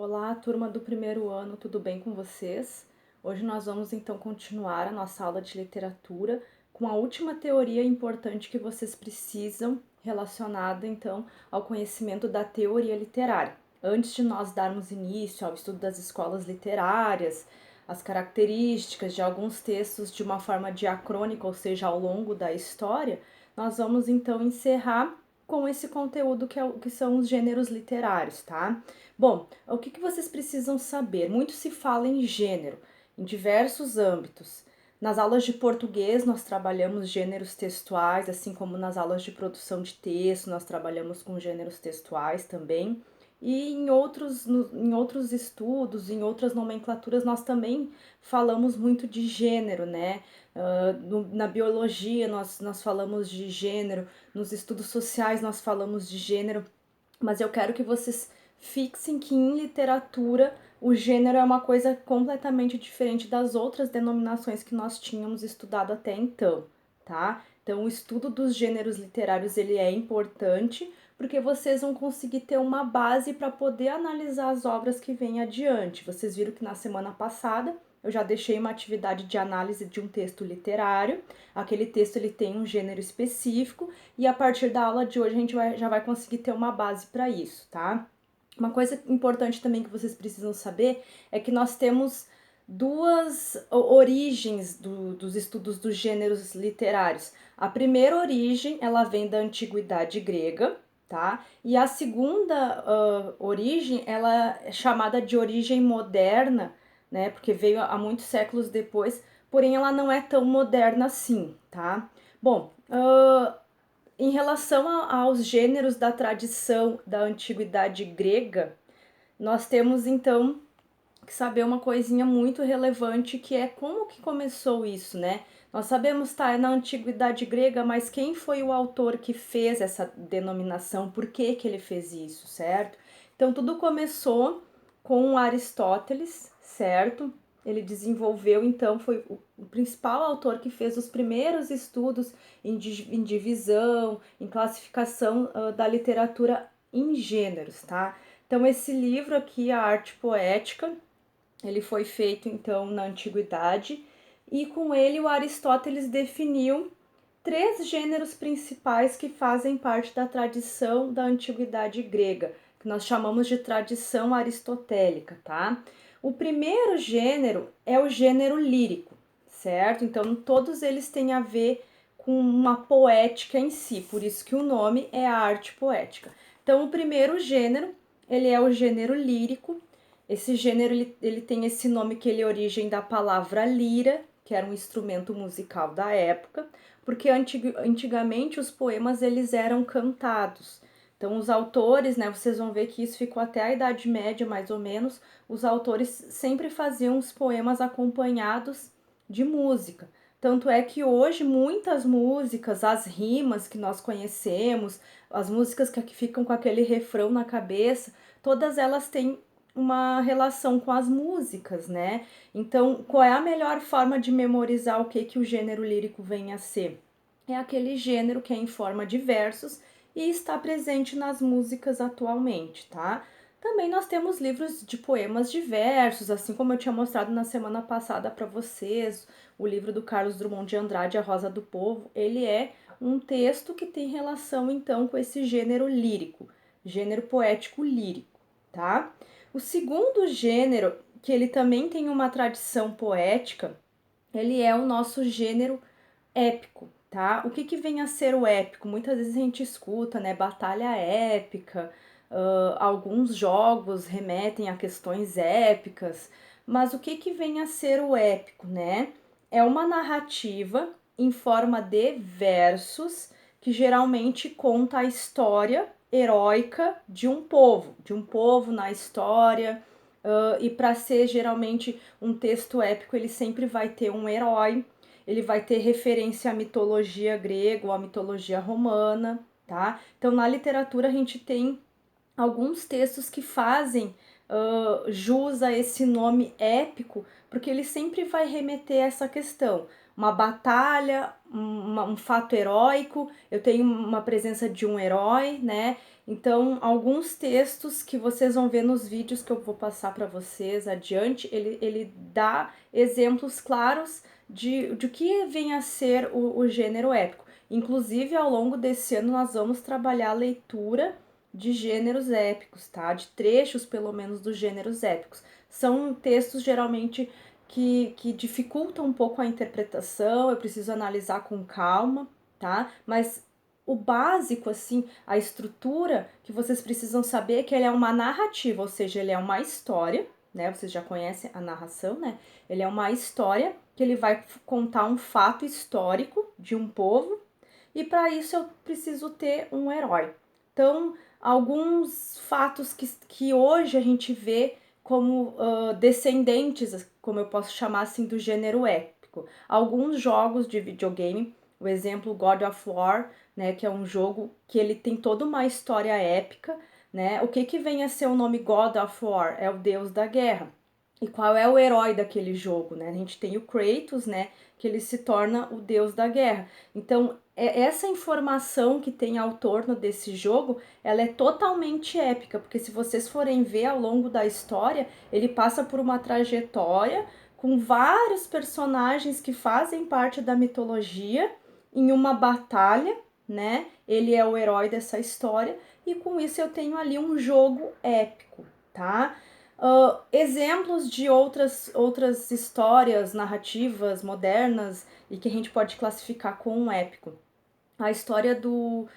Olá, turma do primeiro ano, tudo bem com vocês? Hoje nós vamos então continuar a nossa aula de literatura com a última teoria importante que vocês precisam, relacionada então ao conhecimento da teoria literária. Antes de nós darmos início ao estudo das escolas literárias, as características de alguns textos de uma forma diacrônica, ou seja, ao longo da história, nós vamos então encerrar com esse conteúdo que são os gêneros literários, tá? Bom, o que vocês precisam saber? Muito se fala em gênero, em diversos âmbitos. Nas aulas de português, nós trabalhamos gêneros textuais, assim como nas aulas de produção de texto, nós trabalhamos com gêneros textuais também. E em outros estudos, em outras nomenclaturas, nós também falamos muito de gênero, né? Na biologia, nós falamos de gênero, nos estudos sociais, nós falamos de gênero, mas eu quero que vocês fixem que em literatura o gênero é uma coisa completamente diferente das outras denominações que nós tínhamos estudado até então, tá? Então, o estudo dos gêneros literários ele é importante porque vocês vão conseguir ter uma base para poder analisar as obras que vêm adiante. Vocês viram que na semana passada eu já deixei uma atividade de análise de um texto literário. Aquele texto ele tem um gênero específico e a partir da aula de hoje a gente já vai conseguir ter uma base para isso, tá? Uma coisa importante também que vocês precisam saber é que nós temos duas origens dos estudos dos gêneros literários. A primeira origem, ela vem da antiguidade grega, tá? E a segunda origem, ela é chamada de origem moderna, né? Porque veio há muitos séculos depois, porém ela não é tão moderna assim, tá? Bom, em relação aos gêneros da tradição da antiguidade grega, nós temos então que saber uma coisinha muito relevante que é como que começou isso, né? Nós sabemos, tá, é na antiguidade grega, mas quem foi o autor que fez essa denominação? Por que que ele fez isso, certo? Então tudo começou com Aristóteles, certo? Ele desenvolveu, então, foi o principal autor que fez os primeiros estudos em divisão, em classificação da literatura em gêneros, tá? Então, esse livro aqui, A Arte Poética, ele foi feito então na antiguidade e com ele o Aristóteles definiu três gêneros principais que fazem parte da tradição da antiguidade grega, que nós chamamos de tradição aristotélica, tá? O primeiro gênero é o gênero lírico, certo? Então todos eles têm a ver com uma poética em si, por isso que o nome é a arte poética. Então o primeiro gênero, ele é o gênero lírico. Esse gênero ele tem esse nome que ele é origem da palavra lira, que era um instrumento musical da época, porque antigamente os poemas eles eram cantados. Então os autores, né, vocês vão ver que isso ficou até a Idade Média mais ou menos, os autores sempre faziam os poemas acompanhados de música. Tanto é que hoje muitas músicas, as rimas que nós conhecemos, as músicas que ficam com aquele refrão na cabeça, todas elas têm uma relação com as músicas, né? Então, qual é a melhor forma de memorizar o que o gênero lírico vem a ser? É aquele gênero que é em forma de versos e está presente nas músicas atualmente, tá? Também nós temos livros de poemas de versos, assim como eu tinha mostrado na semana passada para vocês, o livro do Carlos Drummond de Andrade, A Rosa do Povo, ele é um texto que tem relação então com esse gênero lírico, gênero poético lírico, tá? O segundo gênero, que ele também tem uma tradição poética, ele é o nosso gênero épico, tá? O que vem a ser o épico? Muitas vezes a gente escuta, né, batalha épica, alguns jogos remetem a questões épicas, mas o que vem a ser o épico, né? É uma narrativa em forma de versos que geralmente conta a história heróica de um povo na história, e para ser geralmente um texto épico, ele sempre vai ter um herói, ele vai ter referência à mitologia grega ou à mitologia romana, tá? Então, na literatura, a gente tem alguns textos que fazem jus a esse nome épico, porque ele sempre vai remeter a essa questão. Uma batalha, um fato heróico, eu tenho uma presença de um herói, né? Então, alguns textos que vocês vão ver nos vídeos que eu vou passar para vocês adiante, ele dá exemplos claros de que vem a ser o gênero épico. Inclusive, ao longo desse ano, nós vamos trabalhar a leitura de gêneros épicos, tá? De trechos, pelo menos, dos gêneros épicos. São textos, geralmente, que dificultam um pouco a interpretação, eu preciso analisar com calma, tá? Mas o básico, assim, a estrutura que vocês precisam saber é que ele é uma narrativa, ou seja, ele é uma história, né? Vocês já conhecem a narração, né? Ele é uma história que ele vai contar um fato histórico de um povo, e para isso eu preciso ter um herói. Então, alguns fatos que hoje a gente vê como descendentes, como eu posso chamar assim, do gênero épico. Alguns jogos de videogame, o exemplo God of War, né, que é um jogo que ele tem toda uma história épica, né? O que vem a ser o nome God of War? É o deus da guerra. E qual é o herói daquele jogo, né? A gente tem o Kratos, né, que ele se torna o deus da guerra. Então, essa informação que tem ao torno desse jogo, ela é totalmente épica, porque se vocês forem ver ao longo da história, ele passa por uma trajetória com vários personagens que fazem parte da mitologia em uma batalha, né? Ele é o herói dessa história e com isso eu tenho ali um jogo épico, tá? Exemplos de outras histórias narrativas modernas e que a gente pode classificar com um épico. A história do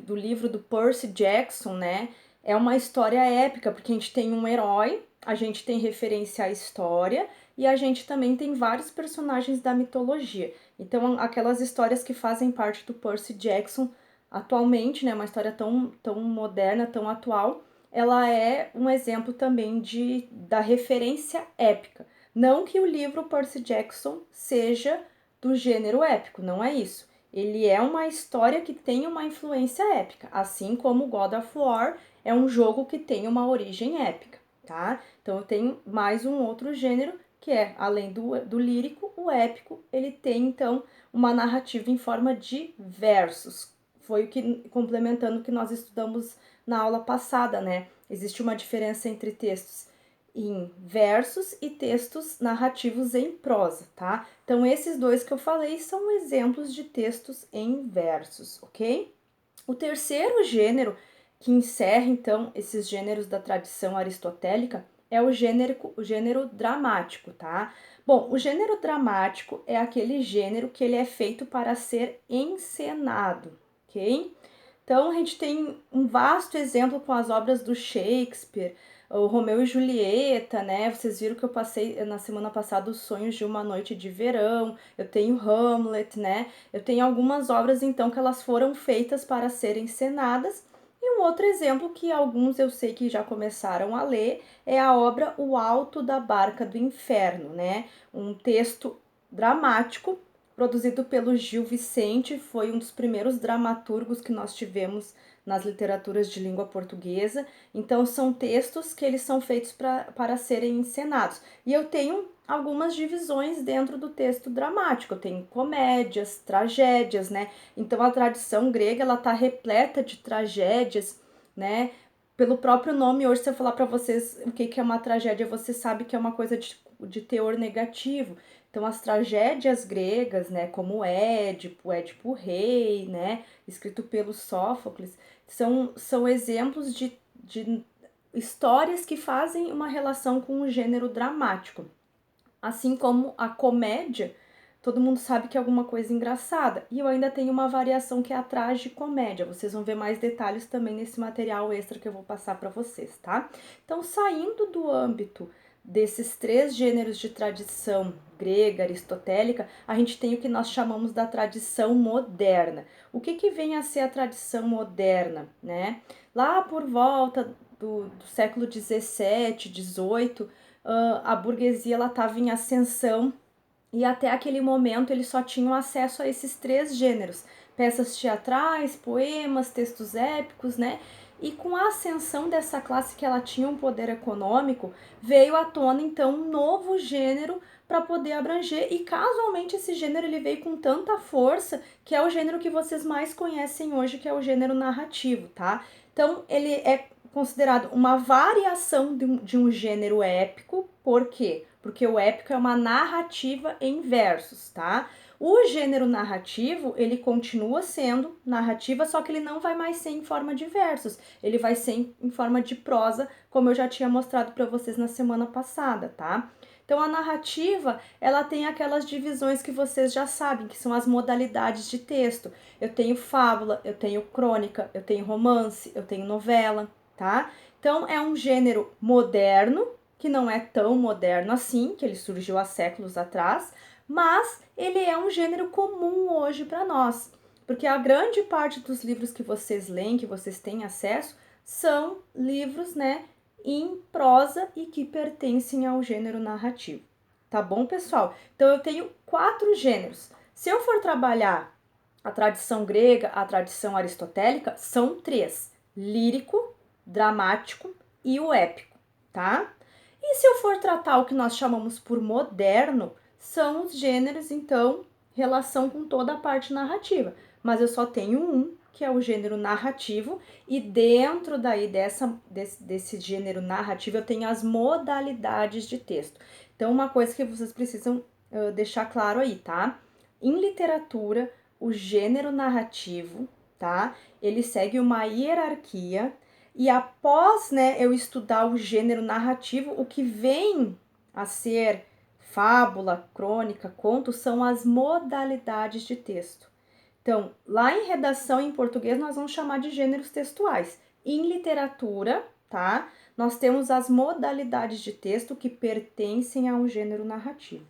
livro do Percy Jackson, né? É uma história épica, porque a gente tem um herói, a gente tem referência à história e a gente também tem vários personagens da mitologia. Então, aquelas histórias que fazem parte do Percy Jackson atualmente, né? Uma história tão moderna, tão atual, ela é um exemplo também da referência épica. Não que o livro Percy Jackson seja do gênero épico, não é isso. Ele é uma história que tem uma influência épica, assim como God of War é um jogo que tem uma origem épica, tá? Então eu tenho mais um outro gênero que é, além do lírico, o épico, ele tem então uma narrativa em forma de versos. Foi o que, complementando o que nós estudamos na aula passada, né? Existe uma diferença entre textos em versos e textos narrativos em prosa, tá? Então, esses dois que eu falei são exemplos de textos em versos, ok? O terceiro gênero que encerra, então, esses gêneros da tradição aristotélica é o gênero dramático, tá? Bom, o gênero dramático é aquele gênero que ele é feito para ser encenado, ok? Então, a gente tem um vasto exemplo com as obras do Shakespeare, o Romeu e Julieta, né? Vocês viram que eu passei na semana passada Os Sonhos de uma Noite de Verão, eu tenho Hamlet, né? Eu tenho algumas obras, então, que elas foram feitas para serem encenadas. E um outro exemplo que alguns eu sei que já começaram a ler é a obra O Alto da Barca do Inferno, né? Um texto dramático produzido pelo Gil Vicente, foi um dos primeiros dramaturgos que nós tivemos nas literaturas de língua portuguesa. Então, são textos que eles são feitos para serem encenados. E eu tenho algumas divisões dentro do texto dramático. Eu tenho comédias, tragédias, né? Então, a tradição grega, ela tá repleta de tragédias, né? Pelo próprio nome, hoje, se eu falar para vocês o que é uma tragédia, você sabe que é uma coisa de teor negativo. Então, as tragédias gregas, né, como o Édipo Rei, né, escrito pelo Sófocles, são exemplos de histórias que fazem uma relação com o gênero dramático. Assim como a comédia, todo mundo sabe que é alguma coisa engraçada. E eu ainda tenho uma variação que é a tragicomédia. Vocês vão ver mais detalhes também nesse material extra que eu vou passar para vocês, tá? Então, saindo do âmbito desses três gêneros de tradição grega, aristotélica, a gente tem o que nós chamamos da tradição moderna. O que vem a ser a tradição moderna, né? Lá por volta do século 17, 18, a burguesia estava em ascensão e até aquele momento eles só tinham acesso a esses três gêneros: peças teatrais, poemas, textos épicos, né? e com a ascensão dessa classe que ela tinha um poder econômico, veio à tona então um novo gênero para poder abranger, e casualmente esse gênero ele veio com tanta força que é o gênero que vocês mais conhecem hoje, que é o gênero narrativo, tá? Então ele é considerado uma variação de um gênero épico. Por quê? Porque o épico é uma narrativa em versos, tá? O gênero narrativo, ele continua sendo narrativa, só que ele não vai mais ser em forma de versos, ele vai ser em forma de prosa, como eu já tinha mostrado para vocês na semana passada, tá? Então a narrativa, ela tem aquelas divisões que vocês já sabem, que são as modalidades de texto. Eu tenho fábula, eu tenho crônica, eu tenho romance, eu tenho novela, tá? Então é um gênero moderno, que não é tão moderno assim, que ele surgiu há séculos atrás, mas ele é um gênero comum hoje para nós, porque a grande parte dos livros que vocês leem, que vocês têm acesso, são livros, né, em prosa e que pertencem ao gênero narrativo. Tá bom, pessoal? Então eu tenho 4 gêneros. Se eu for trabalhar a tradição grega, a tradição aristotélica, são 3: lírico, dramático e o épico, tá? E se eu for tratar o que nós chamamos por moderno, são os gêneros, então, relação com toda a parte narrativa. Mas eu só tenho um, que é o gênero narrativo, e dentro daí desse gênero narrativo eu tenho as modalidades de texto. Então, uma coisa que vocês precisam deixar claro aí, tá? Em literatura, o gênero narrativo, tá? Ele segue uma hierarquia, e após, né, eu estudar o gênero narrativo, o que vem a ser fábula, crônica, conto, são as modalidades de texto. Então, lá em redação em português, nós vamos chamar de gêneros textuais. Em literatura, tá? Nós temos as modalidades de texto que pertencem ao gênero narrativo.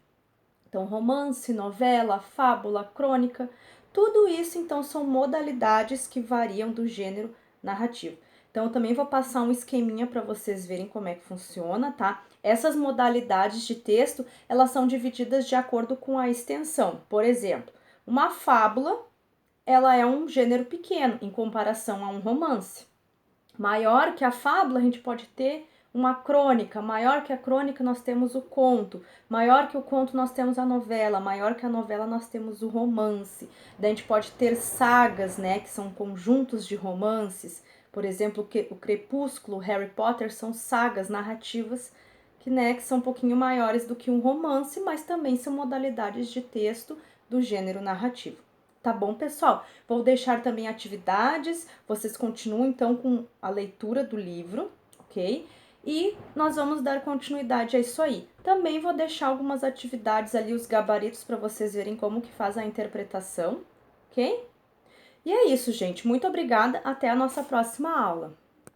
Então, romance, novela, fábula, crônica, tudo isso, então, são modalidades que variam do gênero narrativo. Então, eu também vou passar um esqueminha para vocês verem como é que funciona, tá? Essas modalidades de texto, elas são divididas de acordo com a extensão. Por exemplo, uma fábula, ela é um gênero pequeno em comparação a um romance. Maior que a fábula, a gente pode ter uma crônica, maior que a crônica nós temos o conto, maior que o conto nós temos a novela, maior que a novela nós temos o romance. Daí a gente pode ter sagas, né, que são conjuntos de romances. Por exemplo, o Crepúsculo, Harry Potter são sagas narrativas que, né, que são um pouquinho maiores do que um romance, mas também são modalidades de texto do gênero narrativo. Tá bom, pessoal? Vou deixar também atividades, vocês continuam então com a leitura do livro, ok? E nós vamos dar continuidade a isso aí. Também vou deixar algumas atividades ali, os gabaritos, para vocês verem como que faz a interpretação, ok? E é isso, gente. Muito obrigada. Até a nossa próxima aula.